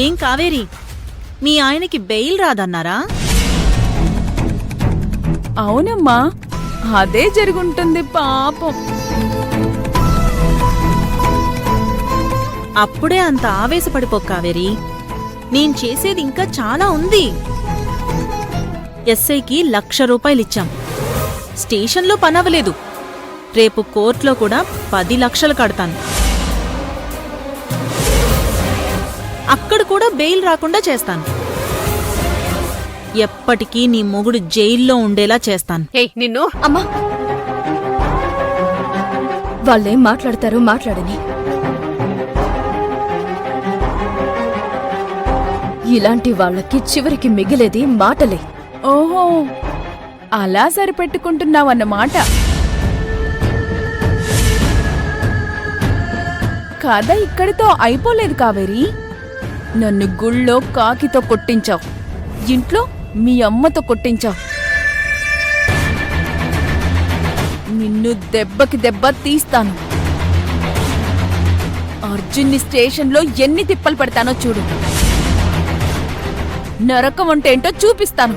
ఏం కావేరి, మీ ఆయనకి బెయిల్ రాదన్నారా? అవునమ్మా, అదే జరుగుంటుంది పాపం. అప్పుడే అంత ఆవేశపడిపో కావేరి. నేను చేసేది ఇంకా చాలా ఉంది. ఎస్ఐకి ₹1,00,000 స్టేషన్లో పనవలేదు. రేపు కోర్టులో కూడా 10 లక్షలు కడతాను. అక్కడ కూడా బెయిల్ రాకుండా చేస్తాను. ఎప్పటికీ నీ మొగుడు జైల్లో ఉండేలా చేస్తాను. నిన్ను అమ్మా, వాళ్ళేం మాట్లాడతారో మాట్లాడని. ఇలాంటి వాళ్ళకి చివరికి మిగిలేది మాటలే. ఓహో, అలా సరిపెట్టుకుంటున్నావన్నమాట. కథ ఇక్కడితో అయిపోలేదు కావేరి. నన్ను గుళ్ళో కాకితో కొట్టించావు, ఇంట్లో మీ అమ్మతో కొట్టించావు. నిన్ను దెబ్బకి దెబ్బ తీస్తాను. అర్జున్ని స్టేషన్లో ఎన్ని తిప్పలు పెడతానో చూడు. నరకం అంటే ఏంటో చూపిస్తాను.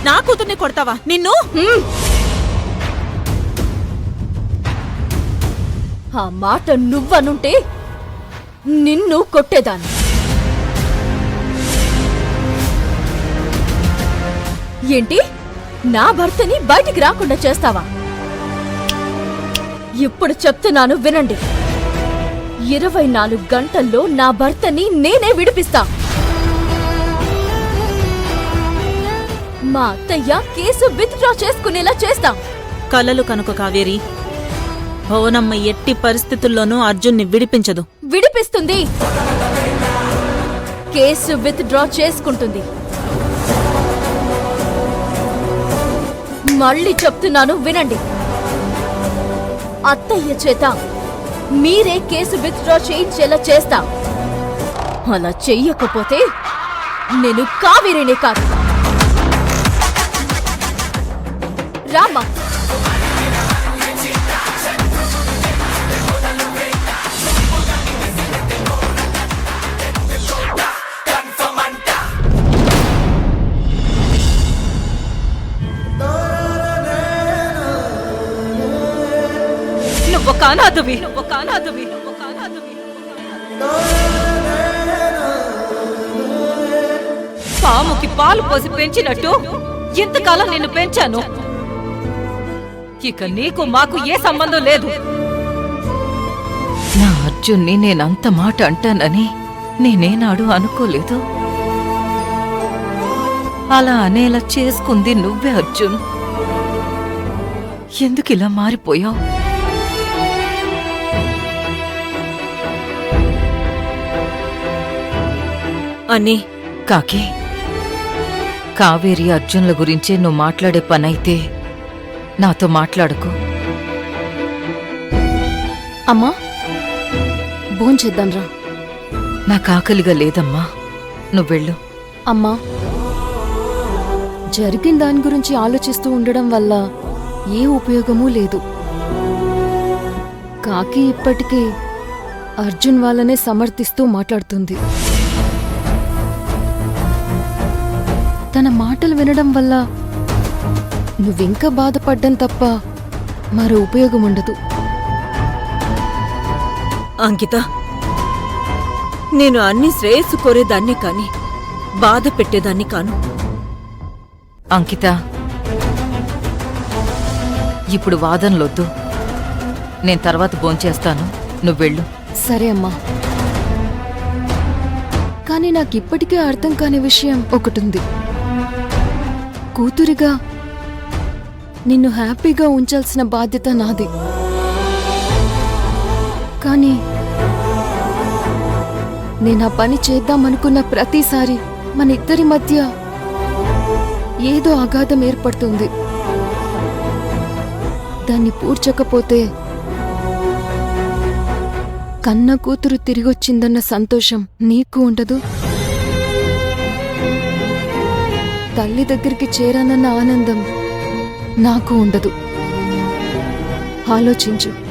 నా కూతుర్ని కొడతావా? నిన్ను ఆ మాట నువ్వనుంటే నిన్ను కొట్టేదాన్ని. ఏంటి, నా భర్తని బయటికి రాకుండా చేస్తావా? ఇప్పుడు చెప్తున్నాను వినండి. 24 గంటల్లో నా భర్తని నేనే విడిపిస్తా. మా అత్తయ్య కేసు విత్డ్రా చేసుకునేలా చేస్తాం. కలలు కనుక కావేరి. భవనమ్మ ఎట్టి పరిస్థితుల్లోనూ అర్జున్ని విడిపించదు. విడిపిస్తుంది. కేసు విత్డ్రా చేసుకుంటుంది. మళ్ళీ చెప్తున్నాను వినండి. అత్తయ్య చేత మీరే కేసు విత్డ్రా చేయించేలా చేస్తా. అలా చెయ్యకపోతే నేను కావేరినే కాదు. రామ్మా. నువ్వు కానాదువి. పాముకి పాలు పోసి పెంచినట్టు ఇంతకాలం నిన్ను పెంచాను. ఇక నీకు మాకు ఏ సంబంధం లేదు. నా అర్జున్ని నేనంత మాట అంటానని నేనేనాడు అనుకోలేదు. అలా అనేలా చేసుకుంది నువ్వే అర్జున్. ఎందుకిలా మారిపోయావు? అని కాకి, కావేరి అర్జున్ల గురించే నువ్వు మాట్లాడే పనైతే నాతో మాట్లాడకు. అమ్మా, భోంచేద్దాంరా. నాకు ఆకలిగా లేదమ్మా, నువ్వెళ్ళు. అమ్మా, జరిగిన దాని గురించి ఆలోచిస్తూ ఉండడం వల్ల ఏ ఉపయోగమూ లేదు. కాకి ఇప్పటికే అర్జున్ వాళ్ళనే సమర్థిస్తూ మాట్లాడుతుంది. తన మాటలు వినడం వల్ల నువ్వింకా బాధపడ్డం తప్ప మరో ఉపయోగం ఉండదు. అంకిత, నేను అన్ని శ్రేయస్సు కోరేదాన్నే కాని బాధ పెట్టేదాన్ని కాను. అంకిత, ఇప్పుడు వాదనలొద్దు. నేను తర్వాత భోంచేస్తాను, నువ్వెళ్ళు. సరే అమ్మా. కానీ నాకిప్పటికే అర్థం కాని విషయం ఒకటుంది. కూతురిగా నిన్ను హ్యాపీగా ఉంచాల్సిన బాధ్యత నాది. కానీ నేను ఆ పని చేద్దామనుకున్న ప్రతిసారి మన ఇద్దరి మధ్య ఏదో అగాధం ఏర్పడుతుంది. దాన్ని పూడ్చకపోతే కన్న కూతురు తిరిగొచ్చిందన్న సంతోషం నీకు ఉండదు, తల్లి దగ్గరికి చేరానన్న ఆనందం నాకు ఉండదు. ఆలోచించు.